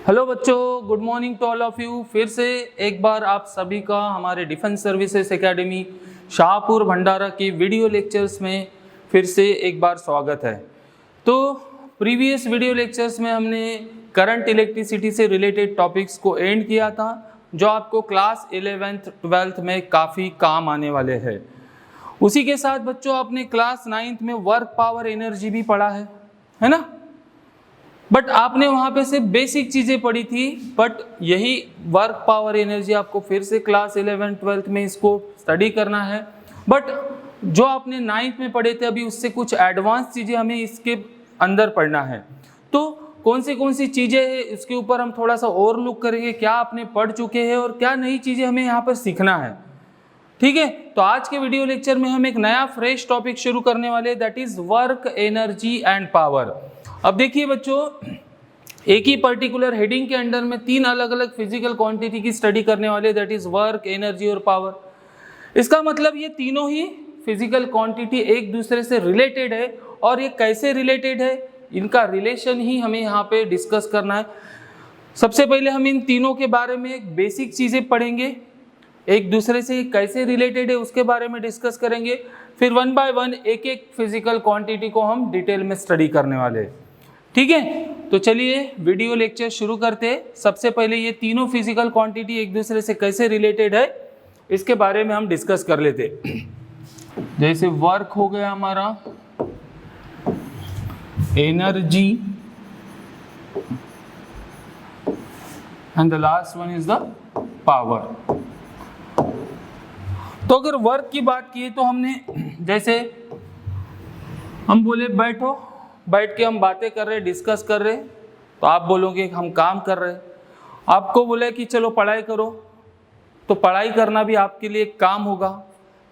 Hello बच्चों, good morning to all of you. फिर से एक बार आप सभी का हमारे defence services academy Shahpur Bhandara की वीडियो लेक्चर्स में फिर से एक बार स्वागत है। तो प्रीवियस वीडियो लेक्चर्स में हमने करंट इलेक्ट्रिसिटी से रिलेटेड टॉपिक्स को एंड किया था, जो आपको क्लास 11th 12th में काफ़ी काम आने वाले हैं। उसी के साथ बच्चों आपने क्लास 9th में वर्क पावर एनर्जी भी पढ़ा है ना। बट आपने वहाँ पे सिर्फ बेसिक चीज़ें पढ़ी थी, बट यही वर्क पावर एनर्जी आपको फिर से क्लास 11 12th में इसको स्टडी करना है। बट जो आपने 9th में पढ़े थे अभी, उससे कुछ एडवांस चीज़ें हमें इसके अंदर पढ़ना है। तो कौन सी चीज़ें हैं इसके ऊपर हम थोड़ा सा और लुक करेंगे, क्या आपने पढ़ चुके हैं और क्या नई चीज़ें हमें यहाँ पर सीखना है। ठीक है, तो आज के वीडियो लेक्चर में हम एक नया फ्रेश टॉपिक शुरू करने वाले हैं, that is work energy and power. अब देखिए बच्चों, एक ही पर्टिकुलर हेडिंग के अंडर में तीन अलग अलग फिजिकल क्वांटिटी की स्टडी करने वाले, दैट इज वर्क, एनर्जी और पावर। इसका मतलब ये तीनों ही फिजिकल क्वांटिटी एक दूसरे से रिलेटेड है, और ये कैसे रिलेटेड है, इनका रिलेशन ही हमें यहाँ पे डिस्कस करना है। सबसे पहले हम इन तीनों के बारे में एक बेसिक चीज़ें पढ़ेंगे, एक दूसरे से कैसे रिलेटेड है उसके बारे में डिस्कस करेंगे। फिर वन बाय वन एक एक फिजिकल क्वांटिटी को हम डिटेल में स्टडी करने वाले हैं। ठीक है, तो चलिए वीडियो लेक्चर शुरू करते हैं। सबसे पहले ये तीनों फिजिकल क्वांटिटी एक दूसरे से कैसे रिलेटेड है इसके बारे में हम डिस्कस कर लेते। जैसे वर्क हो गया हमारा, energy, and the last one is the power. तो अगर वर्क की बात की तो हमने, जैसे हम बोले बैठ के हम बातें कर रहे, डिस्कस कर रहे, तो आप बोलोगे हम काम कर रहे। आपको बोले कि चलो पढ़ाई करो, तो पढ़ाई करना भी आपके लिए एक काम होगा।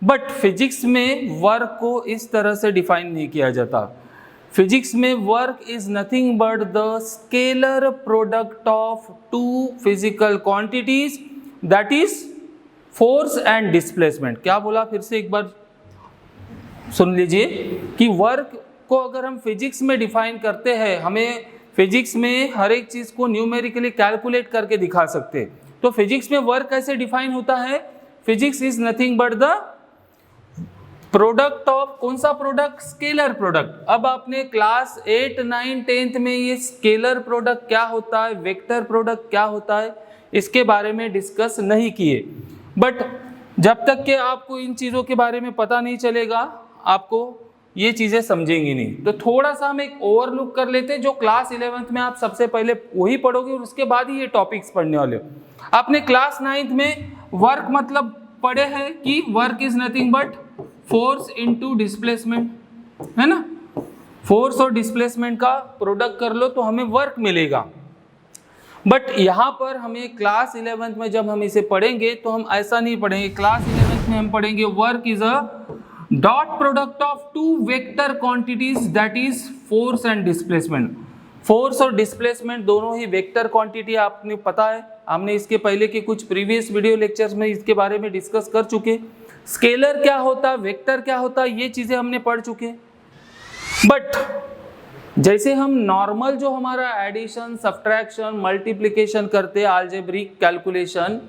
बट फिजिक्स में वर्क को इस तरह से डिफाइन नहीं किया जाता। फिजिक्स में work is nothing but the scalar product of two physical quantities, that is force and displacement. क्या बोला, फिर से एक बार सुन लीजिए कि वर्क को अगर हम फिजिक्स में डिफाइन करते हैं, हमें फिजिक्स में हर एक चीज को न्यूमेरिकली कैलकुलेट करके दिखा सकते हैं। तो फिजिक्स में वर्क कैसे डिफाइन होता है, physics is nothing but the product of, कौन सा प्रोडक्ट, स्केलर प्रोडक्ट। अब आपने क्लास 8 9 10th में ये स्केलर प्रोडक्ट क्या होता है, वेक्टर प्रोडक्ट क्या होता है, इसके बारे में डिस्कस नहीं किए। बट जब तक कि आपको इन चीज़ों के बारे में पता नहीं चलेगा, आपको ये चीज़ें समझेंगी नहीं। तो थोड़ा सा हम एक ओवरलुक कर लेते हैं, जो क्लास 11th में आप सबसे पहले वही पढ़ोगे और उसके बाद ही ये टॉपिक्स पढ़ने वाले हो। आपने क्लास 9th में वर्क मतलब पढ़े हैं कि work is nothing but force into displacement, है ना। फोर्स और डिस्प्लेसमेंट का प्रोडक्ट कर लो तो हमें वर्क मिलेगा। बट यहाँ पर हमें क्लास 11th में जब हम इसे पढ़ेंगे तो हम ऐसा नहीं पढ़ेंगे। क्लास 11th में हम पढ़ेंगे work is a dot product of two vector quantities, that is force and displacement. Force और डिस्प्लेसमेंट दोनों ही वेक्टर क्वांटिटी, आपने पता है, हमने इसके पहले के कुछ प्रीवियस वीडियो लेक्चर्स में इसके बारे में डिस्कस कर चुके। स्केलर क्या होता है, वेक्टर क्या होता है, ये चीजें हमने पढ़ चुके। बट जैसे हम नॉर्मल जो हमारा एडिशन, सब्ट्रैक्शन, मल्टीप्लिकेशन करते हैं, अलजेब्रिक कैलकुलेशन,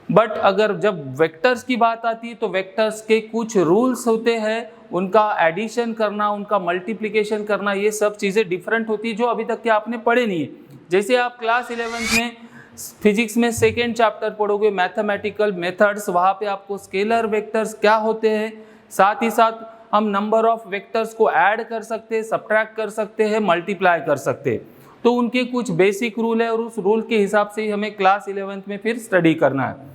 बट अगर जब वेक्टर्स की बात आती है तो वेक्टर्स के कुछ रूल्स होते हैं, उनका एडिशन करना, उनका मल्टीप्लिकेशन करना, ये सब चीज़ें डिफरेंट होती है जो अभी तक के आपने पढ़े नहीं है। जैसे आप क्लास 11th में फिजिक्स में सेकेंड चैप्टर पढ़ोगे, मैथमेटिकल मेथड्स, वहाँ पे आपको स्केलर वेक्टर्स क्या होते हैं, साथ ही साथ हम नंबर ऑफ वेक्टर्स को ऐड कर सकते हैं, सब्ट्रैक्ट कर सकते हैं, मल्टीप्लाई कर सकते हैं। तो उनके कुछ बेसिक रूल है और उस रूल के हिसाब से ही हमें क्लास 11th में फिर स्टडी करना है।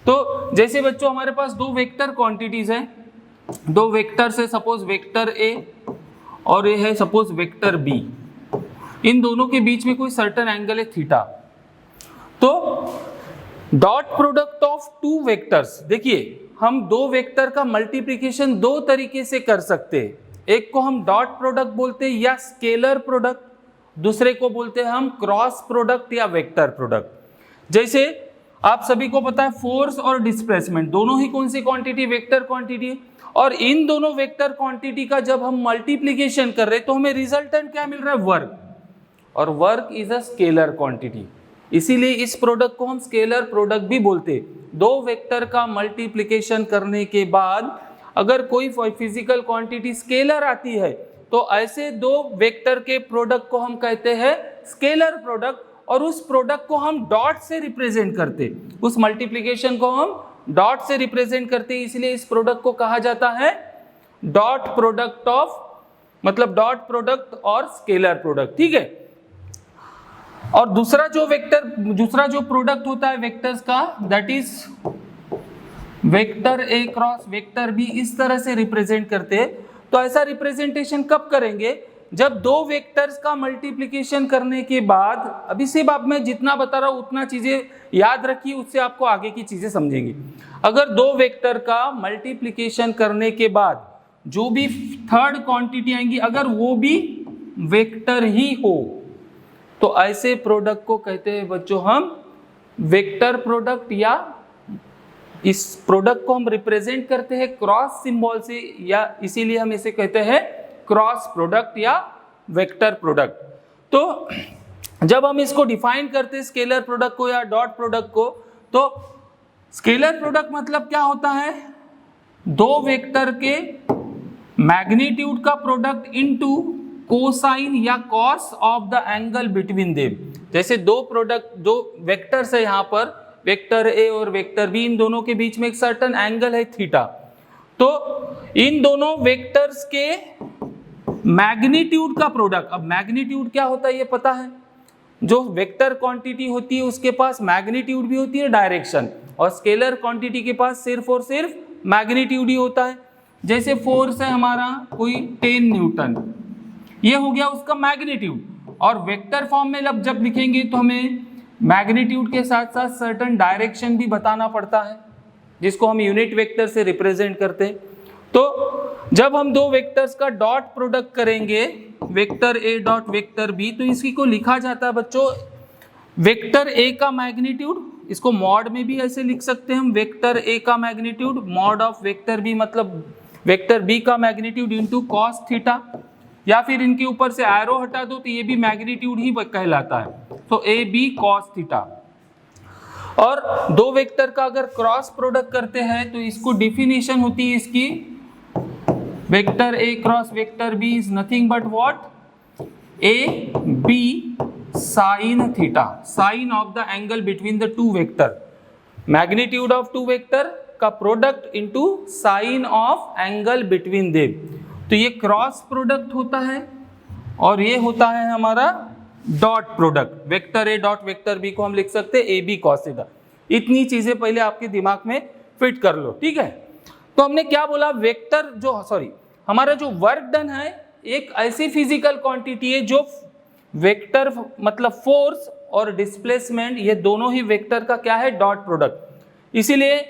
तो जैसे बच्चों हमारे पास दो वेक्टर क्वांटिटीज हैं, दो वेक्टर्स है, सपोज वेक्टर ए और ये है सपोज वेक्टर बी। इन दोनों के बीच में कोई सर्टेन एंगल है थीटा। तो dot product of two vectors, देखिए हम दो वेक्टर का मल्टीप्लिकेशन दो तरीके से कर सकते हैं। एक को हम डॉट प्रोडक्ट बोलते हैं या स्केलर प्रोडक्ट, दूसरे को बोलते हैं हम क्रॉस प्रोडक्ट या वेक्टर प्रोडक्ट। जैसे आप सभी को पता है फोर्स और डिस्प्लेसमेंट दोनों ही कौन सी क्वांटिटी, वेक्टर क्वांटिटी, और इन दोनों वेक्टर क्वांटिटी का जब हम मल्टीप्लिकेशन कर रहे हैं तो हमें रिजल्टेंट क्या मिल रहा है, वर्क। और work is a scalar quantity. इसीलिए इस प्रोडक्ट को हम स्केलर प्रोडक्ट भी बोलते। दो वेक्टर का मल्टीप्लिकेशन करने के बाद अगर कोई फिजिकल क्वांटिटी स्केलर आती है तो ऐसे दो वेक्टर के प्रोडक्ट को हम कहते हैं स्केलर प्रोडक्ट, और उस प्रोडक्ट को हम डॉट से रिप्रेजेंट करते, उस मल्टीप्लिकेशन को हम डॉट से रिप्रेजेंट करते, इसलिए इस प्रोडक्ट को कहा जाता है डॉट प्रोडक्ट ऑफ, मतलब डॉट प्रोडक्ट और स्केलर प्रोडक्ट, ठीक है। और दूसरा जो प्रोडक्ट होता है वेक्टर्स का, that is vector A cross vector B, इस तरह से रिप्रेजेंट करते हैं। तो ऐसा रिप्रेजेंटेशन कब करेंगे? जब दो वेक्टर्स का मल्टीप्लिकेशन करने के बाद, अभी सिर्फ आप मैं जितना बता रहा हूं उतना चीजें याद रखिए, उससे आपको आगे की चीजें समझेंगी। अगर दो वेक्टर का मल्टीप्लिकेशन करने के बाद जो भी थर्ड क्वांटिटी आएंगी अगर वो भी वेक्टर ही हो तो ऐसे प्रोडक्ट को कहते हैं बच्चों हम वेक्टर प्रोडक्ट, या इस प्रोडक्ट को हम रिप्रेजेंट करते हैं क्रॉस सिंबल से, या इसीलिए हम इसे कहते हैं क्रॉस प्रोडक्ट या वेक्टर प्रोडक्ट। तो जब हम इसको डिफाइन करते हैं स्केलर प्रोडक्ट को या डॉट प्रोडक्ट को, तो स्केलर प्रोडक्ट मतलब क्या होता है? दो वेक्टर के मैग्नीट्यूड का प्रोडक्ट इनटू कोसाइन या cos of the angle between them. जैसे दो वेक्टर्स है, यहाँ पर वेक्टर ए और वेक्टर बी, इन दोनों के बीच में एक सर्टेन एंगल है थीटा, तो इन दोनों वेक्टर्स के मैग्नीट्यूड का प्रोडक्ट, अब मैग्नीट्यूड क्या होता है ये पता है, जो वेक्टर क्वांटिटी होती है उसके पास मैग्नीट्यूड भी होती है डायरेक्शन, और स्केलर क्वांटिटी के पास सिर्फ और सिर्फ मैग्नीट्यूड ही होता है। जैसे फोर्स है हमारा कोई 10 न्यूटन, ये हो गया उसका मैग्नीट्यूड, और वेक्टर फॉर्म में जब लिखेंगे तो हमें मैग्नीट्यूड के साथ साथ सर्टेन डायरेक्शन भी बताना पड़ता है, जिसको हम यूनिट वेक्टर से रिप्रेजेंट करते हैं। तो जब हम दो वेक्टर्स का डॉट प्रोडक्ट करेंगे, vector A dot vector B, तो इसी को लिखा जाता है बच्चों वेक्टर ए का मैग्नीट्यूड, इसको मॉड में भी ऐसे लिख सकते हैं हम, वेक्टर ए का magnitude mod of vector B, मतलब वेक्टर बी का मैग्नीट्यूड इनटू कॉस थीटा, या फिर इनके ऊपर से एरो हटा दो तो ये भी मैग्नीट्यूड ही कहलाता है, तो ए बी कॉस थीटा। और दो वेक्टर का अगर क्रॉस प्रोडक्ट करते हैं तो इसको डिफिनेशन होती है इसकी, vector A cross vector B is nothing but what, A B sine theta, sine of the angle between the two vector, magnitude of two vector का product into sine of angle between them. तो ये cross product होता है, और ये होता है हमारा dot product, vector A dot vector B को हम लिख सकते हैं ए बी कॉस थीटा। इतनी चीजें पहले आपके दिमाग में फिट कर लो, ठीक है। तो हमने क्या बोला, वेक्टर हमारा जो वर्क डन है एक ऐसी फिजिकल क्वांटिटी है जो वेक्टर मतलब फोर्स और डिस्प्लेसमेंट, ये दोनों ही वेक्टर का क्या है, डॉट प्रोडक्ट। इसीलिए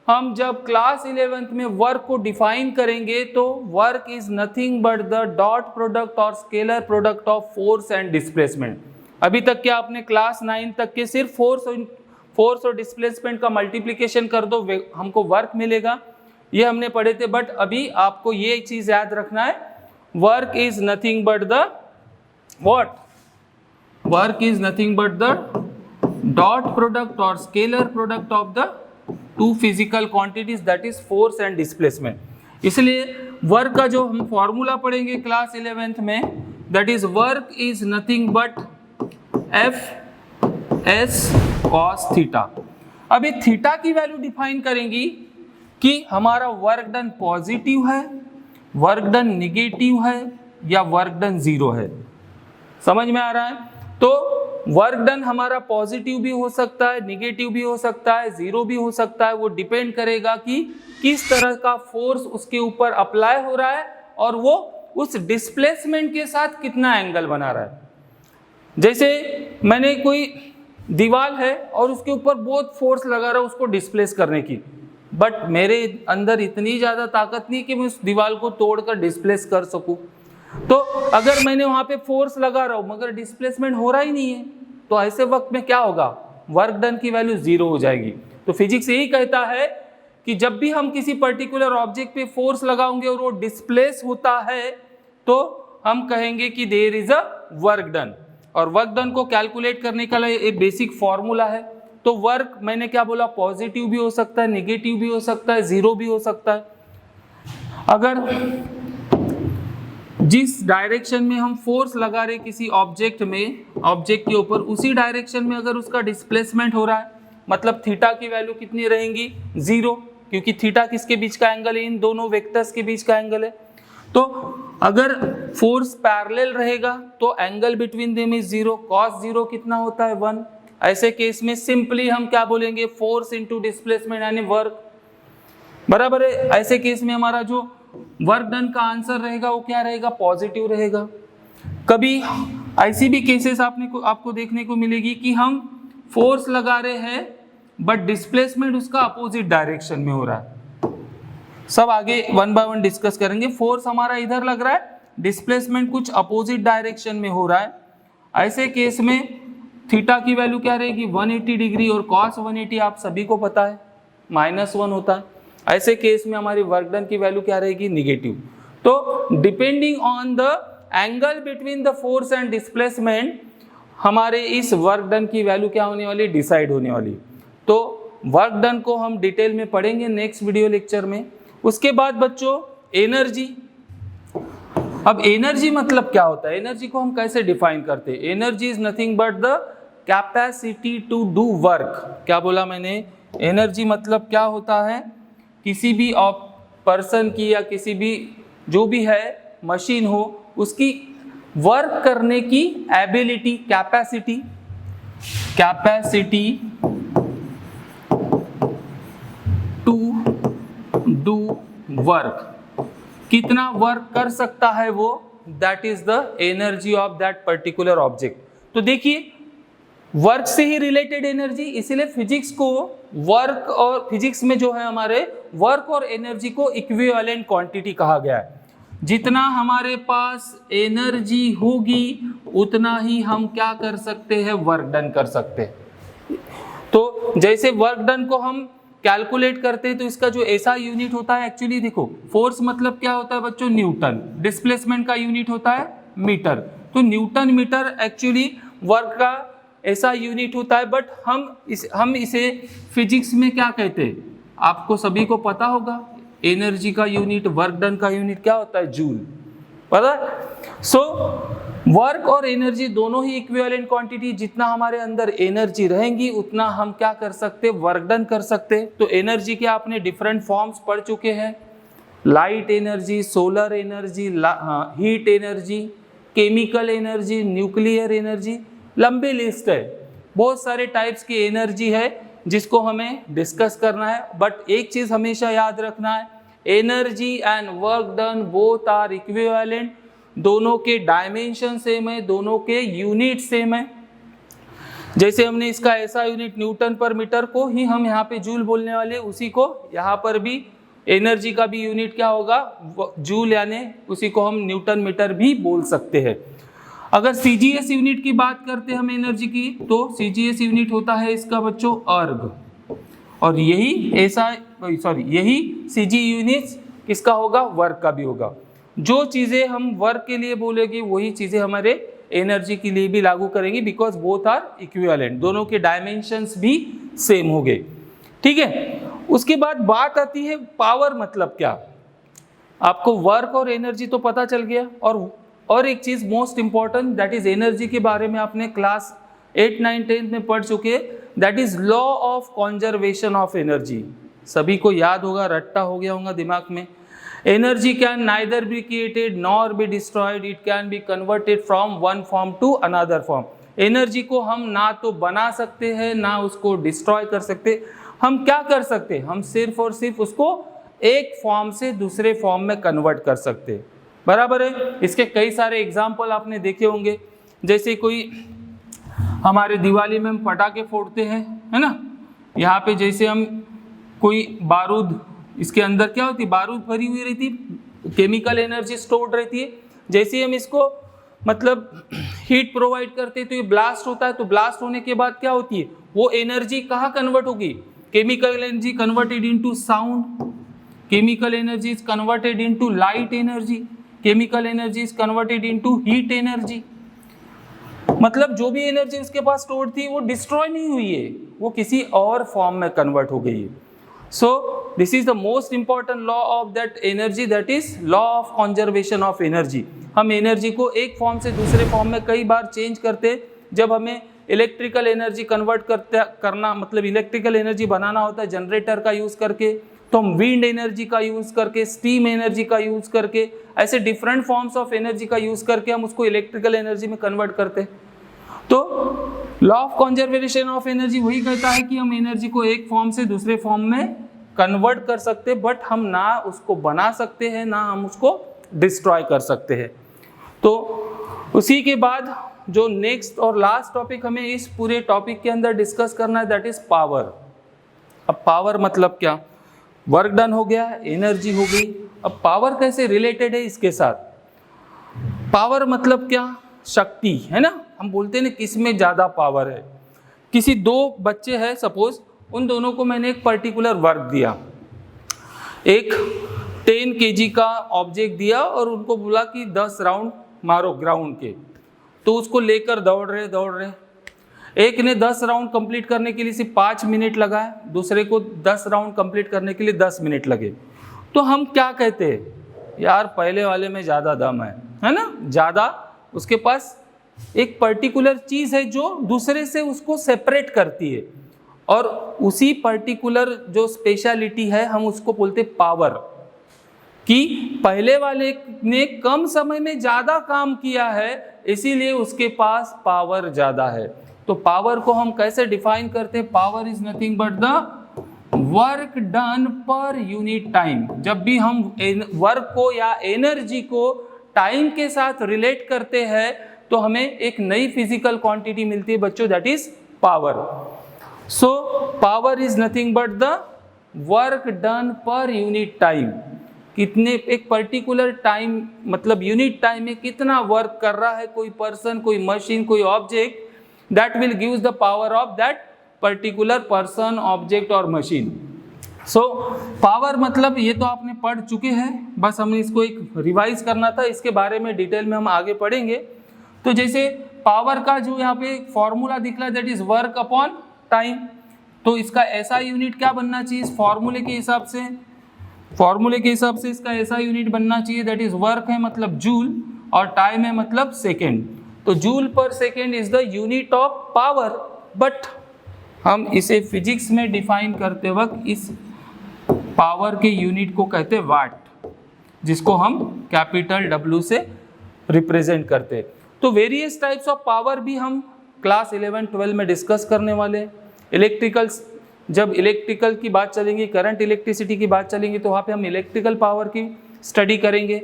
हम जब क्लास 11th में वर्क को डिफाइन करेंगे तो work is nothing but the dot product और scalar product of force and displacement. अभी तक क्या आपने क्लास 9 तक के सिर्फ फोर्स और डिस्प्लेसमेंट का मल्टीप्लिकेशन कर दो हमको वर्क मिलेगा, ये हमने पढ़े थे। बट अभी आपको ये चीज याद रखना है, work is nothing but the what, work is nothing but the dot product और scalar product of the two physical quantities, that is force and displacement. इसलिए वर्क का जो हम फॉर्मूला पढ़ेंगे क्लास 11th में, that is work is nothing but F S cos theta. अब ये theta की वैल्यू डिफाइन करेंगी कि हमारा वर्क डन पॉजिटिव है, वर्क डन निगेटिव है, या वर्क डन जीरो है। समझ में आ रहा है? तो वर्क डन हमारा पॉजिटिव भी हो सकता है, निगेटिव भी हो सकता है, जीरो भी हो सकता है, वो डिपेंड करेगा कि किस तरह का फोर्स उसके ऊपर अप्लाई हो रहा है और वो उस डिस्प्लेसमेंट के साथ कितना एंगल बना रहा है। जैसे मैंने कोई दीवार है और उसके ऊपर बहुत फोर्स लगा रहा है उसको डिस्प्लेस करने की, बट मेरे अंदर इतनी ज़्यादा ताकत नहीं कि मैं उस दीवार को तोड़कर डिस्प्लेस कर सकूं। तो अगर मैंने वहां पे फोर्स लगा रहा हूं मगर डिस्प्लेसमेंट हो रहा ही नहीं है, तो ऐसे वक्त में क्या होगा, वर्क डन की वैल्यू जीरो हो जाएगी। तो फिजिक्स यही कहता है कि जब भी हम किसी पर्टिकुलर ऑब्जेक्ट पे फोर्स लगाएंगे और वो डिस्प्लेस होता है तो हम कहेंगे कि there is a work done. और वर्क डन को कैलकुलेट करने का लिए एक बेसिक फॉर्मूला है। तो वर्क मैंने क्या बोला, पॉजिटिव भी हो सकता है, नेगेटिव भी हो सकता है, जीरो भी हो सकता है। अगर जिस डायरेक्शन में हम फोर्स लगा रहे किसी ऑब्जेक्ट में, ऑब्जेक्ट के ऊपर, उसी डायरेक्शन में अगर उसका डिस्प्लेसमेंट हो रहा है, मतलब थीटा की वैल्यू कितनी रहेंगी, 0, क्योंकि थीटा किसके बीच का एंगल है, इन दोनों वेक्टर्स के बीच का एंगल है। तो अगर फोर्स पैरेलल रहेगा तो angle between them is 0, cos 0 कितना होता है, 1। ऐसे केस में सिंपली हम क्या बोलेंगे, फोर्स इनटू डिस्प्लेसमेंट यानी वर्क, बराबर है। ऐसे केस में हमारा जो वर्क डन का आंसर रहेगा वो क्या रहेगा, पॉजिटिव रहेगा। कभी ऐसी भी केसेस आपको देखने को मिलेगी कि हम फोर्स लगा रहे हैं बट डिस्प्लेसमेंट उसका अपोजिट डायरेक्शन में हो रहा है। सब आगे वन बाय वन डिस्कस करेंगे। फोर्स हमारा इधर लग रहा है, डिस्प्लेसमेंट कुछ अपोजिट डायरेक्शन में हो रहा है। ऐसे केस में थीटा की वैल्यू क्या रहेगी, 180 डिग्री, और cos 180 आप सभी को पता है -1 होता है। ऐसे केस में हमारी वर्क डन की वैल्यू क्या रहेगी, निगेटिव। तो depending on the angle between the force and displacement हमारे इस वर्क डन की वैल्यू क्या होने वाली, डिसाइड होने वाली। तो वर्क डन को हम डिटेल में पढ़ेंगे नेक्स्ट वीडियो लेक्चर में। उसके बाद बच्चों एनर्जी। अब एनर्जी मतलब क्या होता है, एनर्जी को हम कैसे डिफाइन करते हैं। Energy is nothing but the capacity to do work. क्या बोला मैंने, एनर्जी मतलब क्या होता है, किसी भी पर्सन की या किसी भी जो भी है मशीन हो, उसकी वर्क करने की ability, capacity to do work, कितना वर्क कर सकता है वो, that is the energy of that particular object. तो देखिए वर्क से ही रिलेटेड एनर्जी, इसीलिए फिजिक्स को वर्क और फिजिक्स में जो है हमारे वर्क और एनर्जी को इक्विवेलेंट क्वांटिटी कहा गया है। जितना हमारे पास एनर्जी होगी उतना ही हम क्या कर सकते हैं, वर्क डन कर सकते हैं। तो जैसे वर्क डन को हम कैलकुलेट करते हैं तो इसका जो ऐसा यूनिट होता है, एक्चुअली देखो फोर्स मतलब क्या होता है बच्चों, न्यूटन। डिस्प्लेसमेंट का यूनिट होता है मीटर। तो न्यूटन मीटर एक्चुअली वर्क का ऐसा यूनिट होता है, बट हम इसे फिजिक्स में क्या कहते हैं, आपको सभी को पता होगा। एनर्जी का यूनिट, वर्क डन का यूनिट क्या होता है, जूल, पता। सो वर्क और एनर्जी दोनों ही इक्विवेलेंट क्वांटिटी, जितना हमारे अंदर एनर्जी रहेंगी उतना हम क्या कर सकते, वर्क डन कर सकते। तो एनर्जी के आपने डिफरेंट फॉर्म्स पढ़ चुके हैं, light energy, solar energy, heat energy, chemical energy, nuclear energy, लंबी लिस्ट है। बहुत सारे टाइप्स की एनर्जी है जिसको हमें डिस्कस करना है। बट एक चीज हमेशा याद रखना है, energy and work done both are equivalent. दोनों के डायमेंशन सेम है, दोनों के यूनिट सेम है। जैसे हमने इसका ऐसा यूनिट न्यूटन पर मीटर को ही हम यहाँ पे जूल बोलने वाले, उसी को यहाँ पर भी एनर्जी का भी यूनिट क्या होगा, जूल, यानी उसी को हम न्यूटन मीटर भी बोल सकते हैं। अगर CGS यूनिट की बात करते हैं हम एनर्जी की, तो CGS यूनिट होता है इसका बच्चों अर्ग, और यही CG यूनिट किसका होगा, वर्क का भी होगा। जो चीज़ें हम वर्क के लिए बोलेंगे वही चीज़ें हमारे एनर्जी के लिए भी लागू करेंगे, बिकॉज बोथ आर इक्विवेलेंट, दोनों के डायमेंशंस भी सेम हो गए। ठीक है, उसके बाद बात आती है पावर मतलब क्या। आपको वर्क और एनर्जी तो पता चल गया, और एक चीज most important, that is energy के बारे में आपने क्लास 8, 9, 10 में पढ़ चुके, that is law of conservation of energy. सभी को याद होगा, रट्टा हो गया होगा दिमाग में। Energy can neither be created nor be destroyed, it can be converted from one form to another form. Energy को हम ना तो बना सकते हैं ना उसको डिस्ट्रॉय कर सकते। हम क्या कर सकते हैं, हम सिर्फ और सिर्फ उसको एक फॉर्म से दूसरे फॉर्म में कन्वर्ट कर सकते हैं, बराबर है। इसके कई सारे एग्जाम्पल आपने देखे होंगे, जैसे कोई हमारे दिवाली में हम पटाखे फोड़ते हैं, है ना। यहाँ पे जैसे हम कोई बारूद, इसके अंदर क्या होती है, बारूद भरी हुई रहती है, केमिकल एनर्जी स्टोर्ड रहती है। जैसे ही हम इसको मतलब हीट प्रोवाइड करते हैं तो ये ब्लास्ट होता है। तो ब्लास्ट होने के बाद क्या होती है, वो एनर्जी कहाँ कन्वर्ट होगी, chemical energy converted into sound, chemical energy is converted into light energy, chemical energy is converted into heat energy. मतलब जो भी एनर्जी उसके पास स्टोर थी वो डिस्ट्रॉय नहीं हुई है, वो किसी और फॉर्म में कन्वर्ट हो गई है। So this is the most important law of that energy, that is law of conservation of energy. हम एनर्जी को एक फॉर्म से दूसरे फॉर्म में कई बार चेंज करते। जब हमें इलेक्ट्रिकल एनर्जी कन्वर्ट करना मतलब इलेक्ट्रिकल एनर्जी बनाना होता है जनरेटर का यूज़ करके, तो हम विंड एनर्जी का यूज़ करके, स्टीम एनर्जी का यूज़ करके, ऐसे डिफरेंट फॉर्म्स ऑफ एनर्जी का यूज़ करके हम उसको इलेक्ट्रिकल एनर्जी में कन्वर्ट करते। तो law of conservation of energy वही कहता है कि हम एनर्जी को एक फॉर्म से दूसरे फॉर्म में कन्वर्ट कर सकते, बट हम ना उसको बना सकते हैं ना हम उसको डिस्ट्रॉय कर सकते हैं। तो उसी के बाद जो नेक्स्ट और लास्ट टॉपिक हमें इस पूरे टॉपिक के अंदर डिस्कस करना है, दैट इज पावर। अब पावर मतलब क्या? वर्क डन हो गया, एनर्जी हो गई। अब पावर कैसे रिलेटेड है इसके साथ? पावर मतलब क्या? शक्ति, है ना। हम बोलते हैं ना किस में ज़्यादा पावर है। किसी दो बच्चे हैं सपोज, उन दोनों को मैंने एक पर्टिकुलर वर्क दिया, एक 10 kg का ऑब्जेक्ट दिया और उनको बोला कि 10 राउंड मारो ग्राउंड के। तो उसको लेकर दौड़ रहे। एक ने 10 राउंड कंप्लीट करने के लिए सिर्फ 5 मिनट लगाए, दूसरे को 10 राउंड कंप्लीट करने के लिए 10 मिनट लगे। तो हम क्या कहते हैं? यार पहले वाले में ज़्यादा दम है ना, ज़्यादा उसके पास एक पर्टिकुलर चीज़ है जो दूसरे से उसको सेपरेट करती है, और उसी पर्टिकुलर जो स्पेशलिटी है हम उसको बोलते पावर, कि पहले वाले ने कम समय में ज़्यादा काम किया है इसीलिए उसके पास पावर ज़्यादा है। तो पावर को हम कैसे डिफाइन करते हैं? Power is nothing but the work done per unit time. जब भी हम वर्क को या एनर्जी को टाइम के साथ रिलेट करते हैं तो हमें एक नई फिजिकल क्वांटिटी मिलती है बच्चों, that is power. So power is nothing but the work done per unit time. कितने एक पर्टिकुलर टाइम मतलब यूनिट टाइम में कितना वर्क कर रहा है कोई पर्सन, कोई मशीन, कोई object, that will gives the power of that particular person, object और machine। So पावर मतलब ये तो आपने पढ़ चुके हैं, बस हमें इसको एक रिवाइज करना था। इसके बारे में डिटेल में हम आगे पढ़ेंगे। तो जैसे पावर का जो यहाँ पे फॉर्मूला दिख रहा है, that is work upon time. तो इसका ऐसा यूनिट क्या बनना चाहिए इस फॉर्मूले के हिसाब से? फॉर्मूले के हिसाब से इसका ऐसा यूनिट बनना चाहिए, दैट इज वर्क है मतलब जूल और टाइम है मतलब सेकेंड। तो जूल पर second is the unit of power, but हम इसे फिजिक्स में डिफाइन करते वक्त इस पावर के यूनिट को कहते हैं वाट, जिसको हम कैपिटल W से रिप्रेजेंट करते हैं। तो वेरियस टाइप्स ऑफ पावर भी हम क्लास 11-12 में डिस्कस करने वाले हैं। जब इलेक्ट्रिकल की बात चलेंगी, करंट इलेक्ट्रिसिटी की बात चलेंगी, तो वहाँ पे हम इलेक्ट्रिकल पावर की स्टडी करेंगे।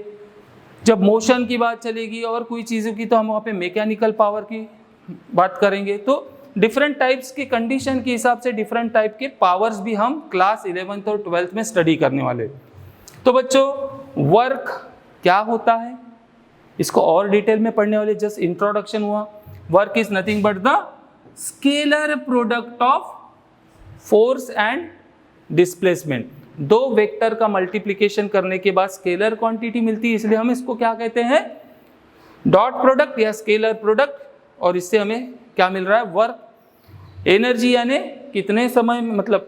जब मोशन की बात चलेगी और कोई चीज़ों की, तो हम वहाँ पे मैकेनिकल पावर की बात करेंगे। तो डिफरेंट टाइप्स की कंडीशन के हिसाब से डिफरेंट टाइप के पावर्स भी हम क्लास 11th और 12th में स्टडी करने वाले। तो बच्चों वर्क क्या होता है इसको और डिटेल में पढ़ने वाले, जस्ट इंट्रोडक्शन हुआ। Work is nothing but the scalar product of force and displacement. दो वेक्टर का मल्टीप्लिकेशन करने के बाद स्केलर क्वांटिटी मिलती है, इसलिए हम इसको क्या कहते हैं? डॉट प्रोडक्ट या स्केलर प्रोडक्ट। और इससे हमें क्या मिल रहा है? वर्क। एनर्जी यानी कितने समय में मतलब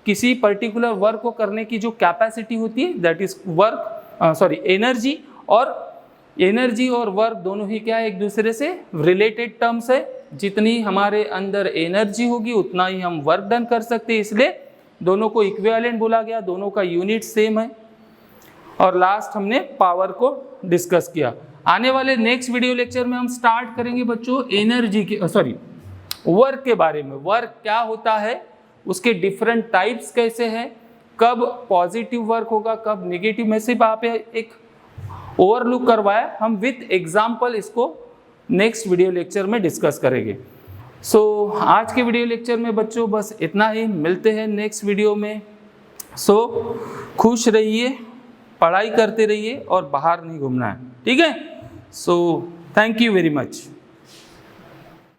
किसी पर्टिकुलर वर्क को करने की जो कैपेसिटी होती है, दैट इज वर्क, एनर्जी। और एनर्जी और वर्क दोनों ही क्या है? एक दूसरे से रिलेटेड टर्म्स है। जितनी हमारे अंदर एनर्जी होगी उतना ही हम वर्क डन कर सकते हैं, इसलिए दोनों को इक्विवेलेंट बोला गया, दोनों का यूनिट सेम है। और लास्ट हमने पावर को डिस्कस किया। आने वाले नेक्स्ट वीडियो लेक्चर में हम स्टार्ट करेंगे बच्चों एनर्जी के वर्क के बारे में। वर्क क्या होता है, उसके डिफरेंट टाइप्स कैसे हैं, कब पॉजिटिव वर्क होगा, कब नेगेटिव। में सिर्फ आप एक ओवरलुक करवाया, हम विथ एग्जाम्पल इसको नेक्स्ट वीडियो लेक्चर में डिस्कस करेंगे। आज के वीडियो लेक्चर में बच्चों बस इतना ही। मिलते हैं नेक्स्ट वीडियो में। खुश रहिए, पढ़ाई करते रहिए और बाहर नहीं घूमना है, ठीक है। Thank you very much.